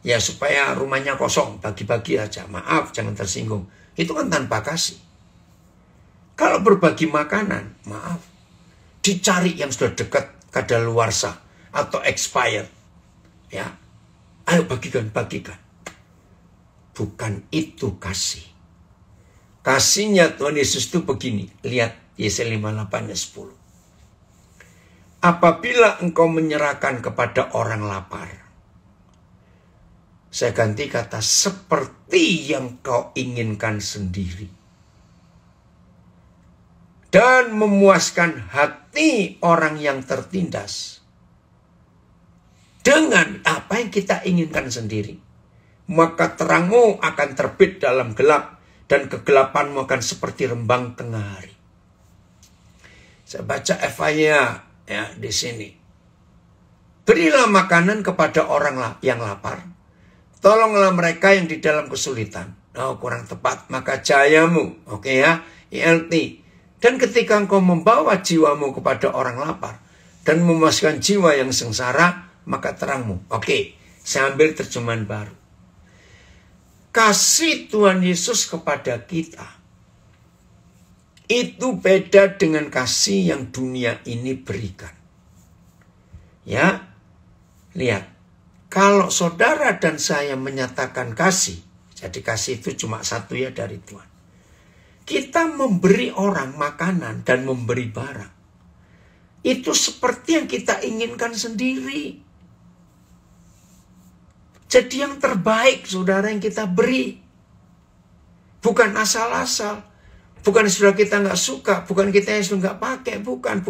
ya supaya rumahnya kosong, bagi-bagi aja. Maaf, jangan tersinggung. Itu kan tanpa kasih. Kalau berbagi makanan, maaf, dicari yang sudah dekat, kadaluarsa atau expired, ya, ayo bagikan. Bukan itu kasih. Kasihnya Tuhan Yesus itu begini, lihat. Yesaya 58 ayat 10. Apabila engkau menyerahkan kepada orang lapar. Saya ganti kata seperti yang kau inginkan sendiri. Dan memuaskan hati orang yang tertindas. Dengan apa yang kita inginkan sendiri. Maka terangmu akan terbit dalam gelap. Dan kegelapanmu akan seperti rembang tengah hari. Saya baca FA-nya ya di sini. Berilah makanan kepada orang yang lapar. Tolonglah mereka yang di dalam kesulitan. Oh, kurang tepat. Maka jayamu. Oke ya. ILT. Dan ketika engkau membawa jiwamu kepada orang lapar. Dan memuaskan jiwa yang sengsara. Maka terangmu. Oke. Saya ambil terjemahan baru. Kasih Tuhan Yesus kepada kita. Itu beda dengan kasih yang dunia ini berikan. Ya, lihat. Kalau saudara dan saya menyatakan kasih, jadi kasih itu cuma satu ya dari Tuhan. Kita memberi orang makanan dan memberi barang. Itu seperti yang kita inginkan sendiri. Jadi yang terbaik saudara yang kita beri. Bukan asal-asal. Bukan sudah kita nggak suka, bukan kita yang sudah nggak pakai, bukan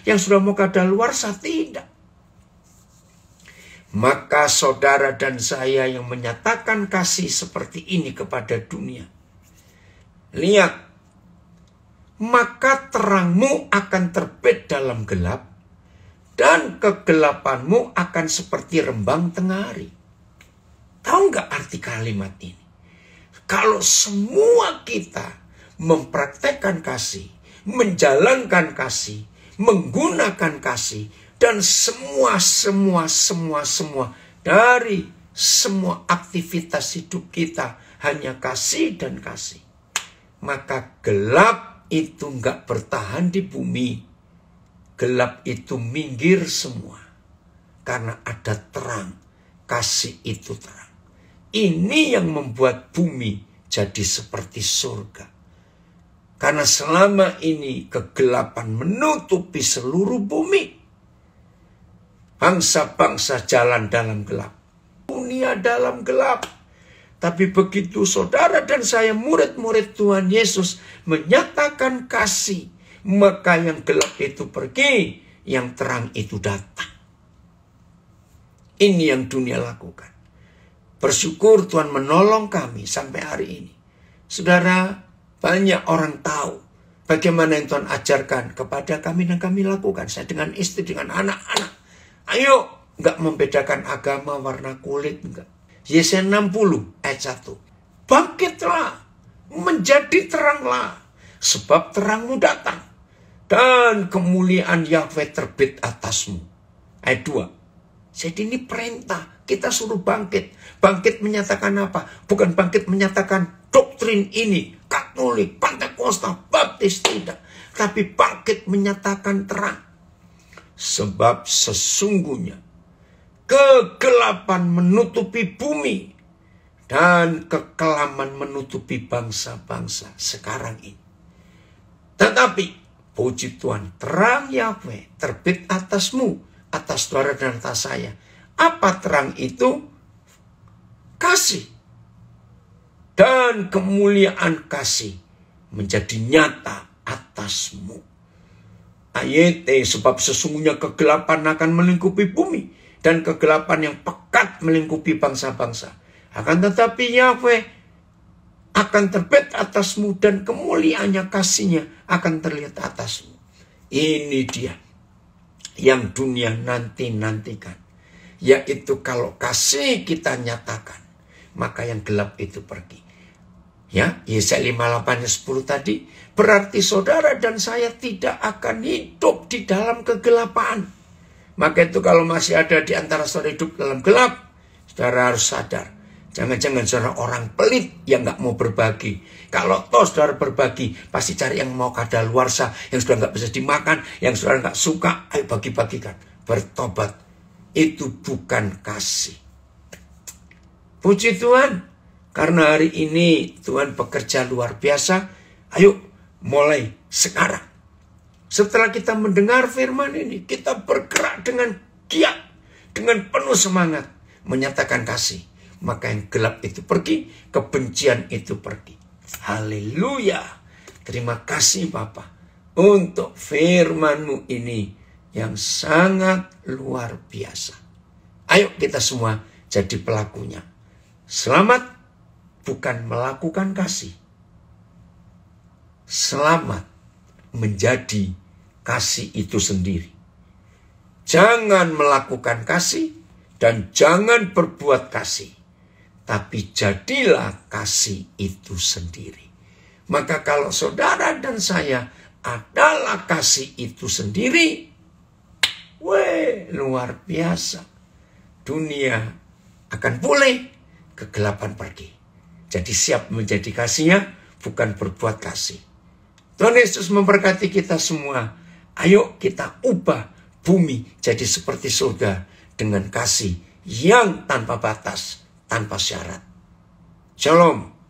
yang sudah mau kadaluarsa, tidak. Maka saudara dan saya yang menyatakan kasih seperti ini kepada dunia. Lihat, maka terangmu akan terbit dalam gelap, dan kegelapanmu akan seperti rembang tengah hari. Tahu nggak arti kalimat ini? Kalau semua kita mempraktekkan kasih, menjalankan kasih, menggunakan kasih, dan semua dari semua aktivitas hidup kita hanya kasih dan kasih. Maka gelap itu nggak bertahan di bumi. Gelap itu minggir semua. Karena ada terang. Kasih itu terang. Ini yang membuat bumi jadi seperti surga. Karena selama ini kegelapan menutupi seluruh bumi. Bangsa-bangsa jalan dalam gelap. Dunia dalam gelap. Tapi begitu saudara dan saya murid-murid Tuhan Yesus menyatakan kasih, maka yang gelap itu pergi, yang terang itu datang. Ini yang dunia lakukan. Bersyukur Tuhan menolong kami sampai hari ini. Saudara, banyak orang tahu bagaimana yang Tuhan ajarkan kepada kami dan kami lakukan. Saya dengan istri, dengan anak-anak. Ayo, enggak membedakan agama, warna kulit, enggak. Yesaya 60 ayat 1. Bangkitlah, menjadi teranglah, sebab terangmu datang, dan kemuliaan Yahweh terbit atasmu. Ayat 2. Jadi ini perintah, kita suruh bangkit. Bangkit menyatakan apa? Bukan bangkit menyatakan doktrin ini, Katolik, Pentakosta, Baptis, tidak. Tapi bangkit menyatakan terang. Sebab sesungguhnya kegelapan menutupi bumi dan kekelaman menutupi bangsa-bangsa sekarang ini. Tetapi puji Tuhan, terang Yahweh terbit atasmu, atas saudara dan atas saya. Apa terang itu? Kasih. Dan kemuliaan kasih menjadi nyata atasmu. Ayat sebab sesungguhnya kegelapan akan melingkupi bumi dan kegelapan yang pekat melingkupi bangsa-bangsa. Akan tetapi Yahweh akan terbit atasmu dan kemuliaannya, kasihnya akan terlihat atasmu. Ini dia yang dunia nanti-nantikan. Yaitu kalau kasih kita nyatakan, maka yang gelap itu pergi. Ya, Yesaya 58 ayat 10 tadi. Berarti saudara dan saya tidak akan hidup di dalam kegelapan. Maka itu kalau masih ada di antara saudara hidup dalam gelap, saudara harus sadar. Jangan-jangan saudara orang pelit yang gak mau berbagi. Kalau toh saudara berbagi, pasti cari yang mau kadaluarsa, yang sudah gak bisa dimakan, yang saudara gak suka, ayo bagi-bagikan. Bertobat. Itu bukan kasih. Puji Tuhan. Karena hari ini Tuhan bekerja luar biasa. Ayo mulai sekarang. Setelah kita mendengar firman ini, kita bergerak dengan giat, dengan penuh semangat, menyatakan kasih. Maka yang gelap itu pergi, kebencian itu pergi. Haleluya. Terima kasih Bapa untuk firman-Mu ini yang sangat luar biasa. Ayo kita semua jadi pelakunya. Selamat bukan melakukan kasih. Selamat menjadi kasih itu sendiri. Jangan melakukan kasih dan jangan berbuat kasih. Tapi jadilah kasih itu sendiri. Maka kalau saudara dan saya adalah kasih itu sendiri, luar biasa. Dunia akan pulih, kegelapan pergi. Jadi siap menjadi kasihnya, bukan berbuat kasih. Tuhan Yesus memberkati kita semua. Ayo kita ubah bumi jadi seperti surga dengan kasih yang tanpa batas, tanpa syarat. Shalom.